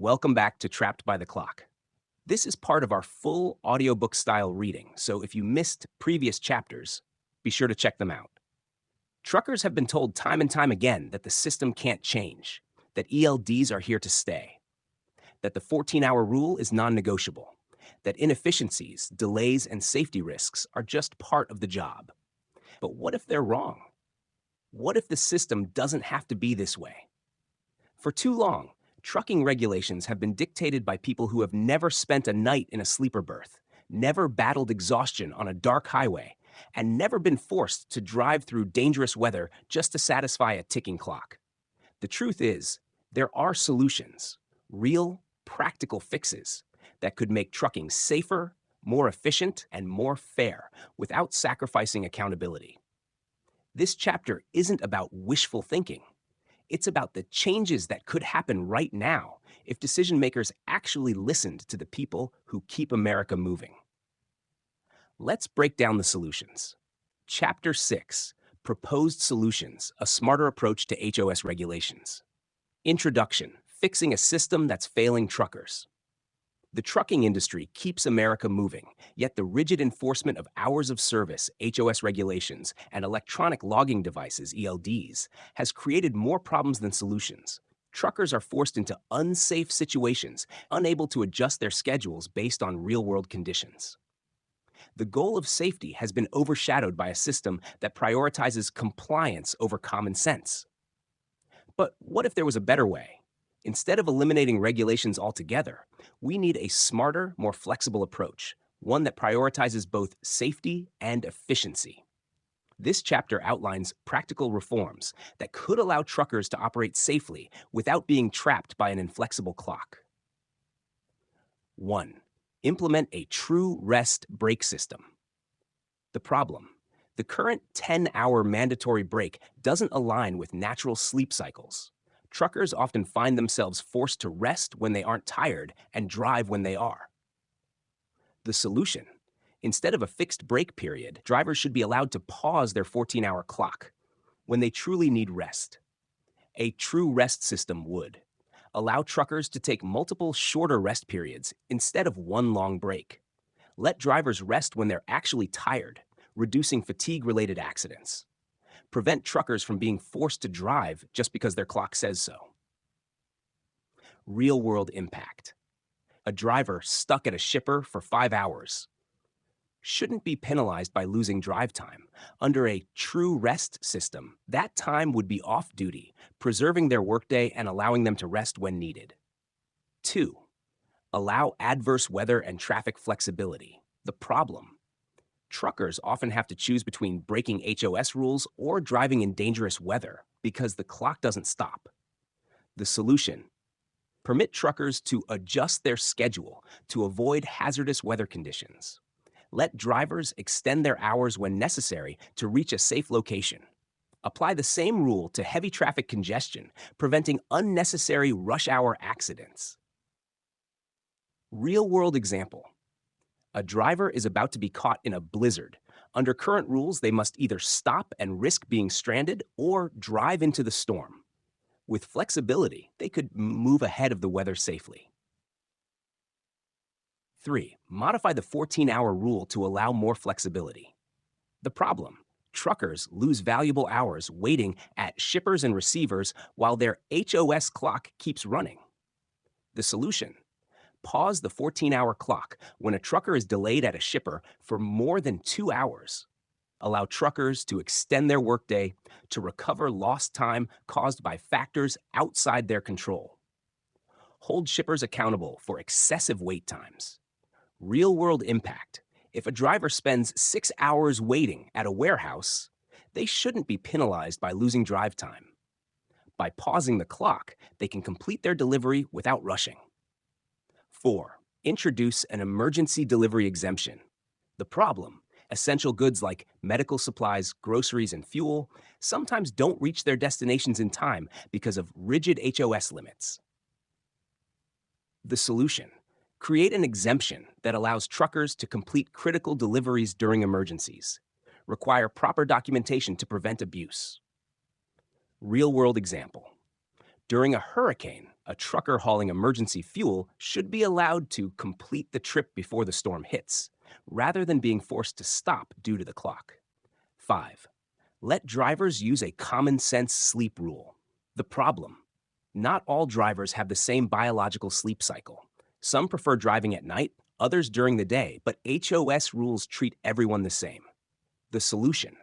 welcome back to Trapped by the Clock. This is part of our full audiobook style reading, so if you missed previous chapters, be sure to check them out. Truckers have been told time and time again that the system can't change, that ELDs are here to stay, that the 14-hour rule is non-negotiable, that inefficiencies, delays, and safety risks are just part of the job. But what if they're wrong? What if the system doesn't have to be this way? For too long, trucking regulations have been dictated by people who have never spent a night in a sleeper berth, never battled exhaustion on a dark highway, and never been forced to drive through dangerous weather just to satisfy a ticking clock. The truth is, there are solutions, real, practical fixes that could make trucking safer, more efficient, and more fair without sacrificing accountability. This chapter isn't about wishful thinking. It's about the changes that could happen right now if decision makers actually listened to the people who keep America moving. Let's break down the solutions. Chapter 6, Proposed Solutions, a Smarter Approach to HOS Regulations. Introduction, Fixing a System That's Failing Truckers. The trucking industry keeps America moving, yet the rigid enforcement of hours of service, HOS regulations, and electronic logging devices, ELDs, has created more problems than solutions. Truckers are forced into unsafe situations, unable to adjust their schedules based on real-world conditions. The goal of safety has been overshadowed by a system that prioritizes compliance over common sense. But what if there was a better way? Instead of eliminating regulations altogether, we need a smarter, more flexible approach, one that prioritizes both safety and efficiency. This chapter outlines practical reforms that could allow truckers to operate safely without being trapped by an inflexible clock. 1. Implement a true rest break system. The problem: the current 10-hour mandatory break doesn't align with natural sleep cycles. Truckers often find themselves forced to rest when they aren't tired and drive when they are. The solution: instead of a fixed break period, drivers should be allowed to pause their 14-hour clock when they truly need rest. A true rest system would allow truckers to take multiple shorter rest periods instead of one long break. Let drivers rest when they're actually tired, reducing fatigue-related accidents. Prevent truckers from being forced to drive just because their clock says so. Real-world impact: a driver stuck at a shipper for 5 hours shouldn't be penalized by losing drive time. Under a true rest system, that time would be off-duty, preserving their workday and allowing them to rest when needed. 2. Allow adverse weather and traffic flexibility. The problem: truckers often have to choose between breaking HOS rules or driving in dangerous weather because the clock doesn't stop. The solution: permit truckers to adjust their schedule to avoid hazardous weather conditions. Let drivers extend their hours when necessary to reach a safe location. Apply the same rule to heavy traffic congestion, preventing unnecessary rush hour accidents. Real-world example: a driver is about to be caught in a blizzard. Under current rules, they must either stop and risk being stranded or drive into the storm. With flexibility, they could move ahead of the weather safely. 3. Modify the 14-hour rule to allow more flexibility. The problem: truckers lose valuable hours waiting at shippers and receivers while their HOS clock keeps running. The solution: pause the 14-hour clock when a trucker is delayed at a shipper for more than 2 hours. Allow truckers to extend their workday to recover lost time caused by factors outside their control. Hold shippers accountable for excessive wait times. Real-world impact: if a driver spends 6 hours waiting at a warehouse, they shouldn't be penalized by losing drive time. By pausing the clock, they can complete their delivery without rushing. 4. Introduce an emergency delivery exemption. The problem: essential goods like medical supplies, groceries, and fuel sometimes don't reach their destinations in time because of rigid HOS limits. The solution: create an exemption that allows truckers to complete critical deliveries during emergencies. Require proper documentation to prevent abuse. Real-world example: during a hurricane, A trucker hauling emergency fuel should be allowed to complete the trip before the storm hits, rather than being forced to stop due to the clock. 5. Let drivers use a common sense sleep rule. The problem: not all drivers have the same biological sleep cycle. Some prefer driving at night, others during the day, but HOS rules treat everyone the same. The solution: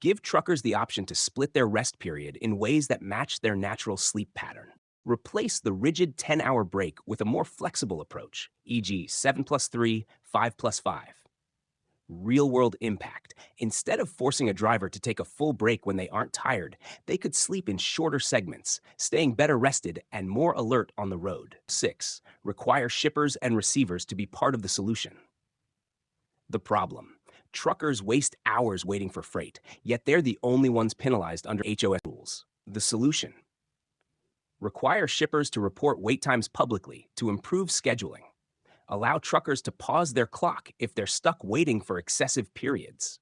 give truckers the option to split their rest period in ways that match their natural sleep pattern. Replace the rigid 10-hour break with a more flexible approach, e.g., 7 plus 3, 5 plus 5. Real-world impact: instead of forcing a driver to take a full break when they aren't tired, they could sleep in shorter segments, staying better rested and more alert on the road. 6. Require shippers and receivers to be part of the solution. The problem: truckers waste hours waiting for freight, yet they're the only ones penalized under HOS rules. The solution: require shippers to report wait times publicly to improve scheduling. Allow truckers to pause their clock if they're stuck waiting for excessive periods.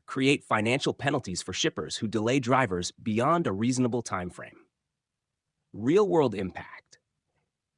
Create financial penalties for shippers who delay drivers beyond a reasonable time frame. Real-world impact: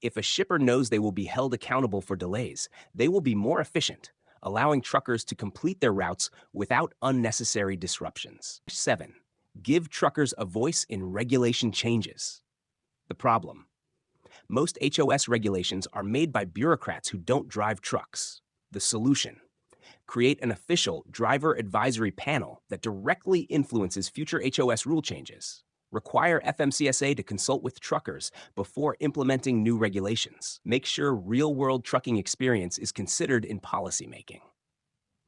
if a shipper knows they will be held accountable for delays, they will be more efficient, allowing truckers to complete their routes without unnecessary disruptions. 7. Give truckers a voice in regulation changes. The problem: most HOS regulations are made by bureaucrats who don't drive trucks. The solution: create an official driver advisory panel that directly influences future HOS rule changes. Require FMCSA to consult with truckers before implementing new regulations. Make sure real-world trucking experience is considered in policymaking.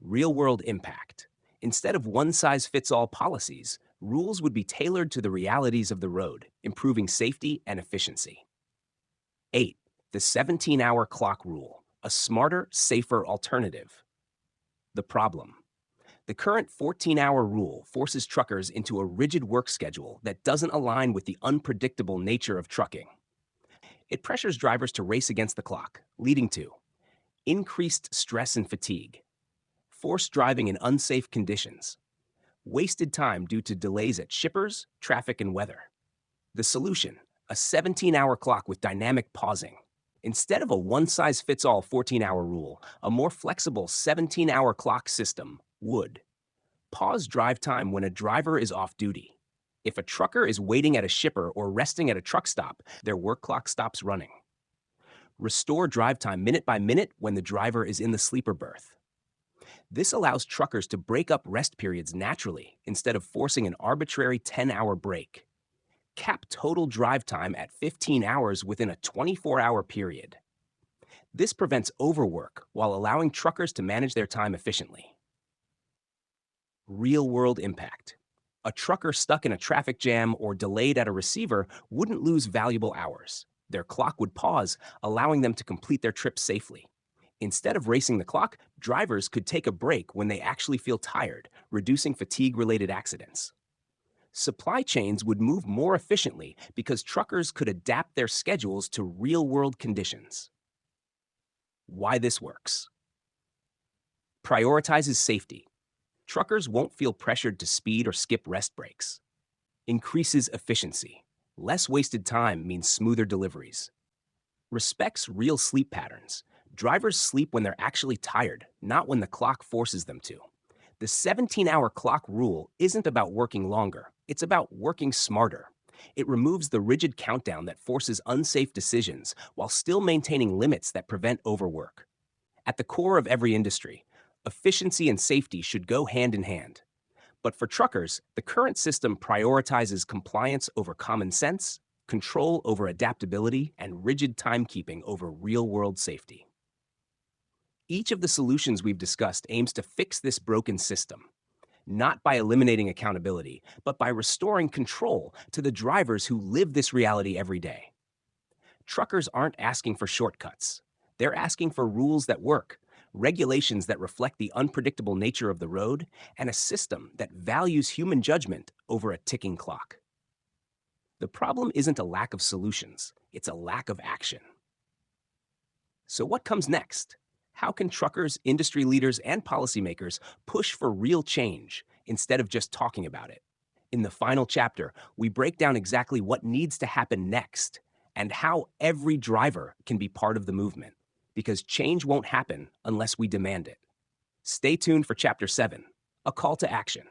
Real-world impact: instead of one-size-fits-all policies, rules would be tailored to the realities of the road, improving safety and efficiency. 8. The 17-hour clock rule: a smarter, safer alternative. The problem: the current 14-hour rule forces truckers into a rigid work schedule that doesn't align with the unpredictable nature of trucking. It pressures drivers to race against the clock, leading to increased stress and fatigue, forced driving in unsafe conditions, wasted time due to delays at shippers, traffic, and weather. The solution: a 17-hour clock with dynamic pausing. Instead of a one-size-fits-all 14-hour rule, a more flexible 17-hour clock system would pause drive time when a driver is off duty. If a trucker is waiting at a shipper or resting at a truck stop, their work clock stops running. Restore drive time minute by minute when the driver is in the sleeper berth. This allows truckers to break up rest periods naturally instead of forcing an arbitrary 10-hour break. Cap total drive time at 15 hours within a 24-hour period. This prevents overwork while allowing truckers to manage their time efficiently. Real-world impact: a trucker stuck in a traffic jam or delayed at a receiver wouldn't lose valuable hours. Their clock would pause, allowing them to complete their trip safely. Instead of racing the clock, drivers could take a break when they actually feel tired, reducing fatigue-related accidents. Supply chains would move more efficiently because truckers could adapt their schedules to real-world conditions. Why this works: prioritizes safety. Truckers won't feel pressured to speed or skip rest breaks. Increases efficiency. Less wasted time means smoother deliveries. Respects real sleep patterns. Drivers sleep when they're actually tired, not when the clock forces them to. The 17-hour clock rule isn't about working longer, it's about working smarter. It removes the rigid countdown that forces unsafe decisions while still maintaining limits that prevent overwork. At the core of every industry, efficiency and safety should go hand in hand. But for truckers, the current system prioritizes compliance over common sense, control over adaptability, and rigid timekeeping over real-world safety. Each of the solutions we've discussed aims to fix this broken system, not by eliminating accountability, but by restoring control to the drivers who live this reality every day. Truckers aren't asking for shortcuts. They're asking for rules that work, regulations that reflect the unpredictable nature of the road, and a system that values human judgment over a ticking clock. The problem isn't a lack of solutions, it's a lack of action. So what comes next? How can truckers, industry leaders, and policymakers push for real change instead of just talking about it? In the final chapter, we break down exactly what needs to happen next and how every driver can be part of the movement, because change won't happen unless we demand it. Stay tuned for Chapter 7, a call to action.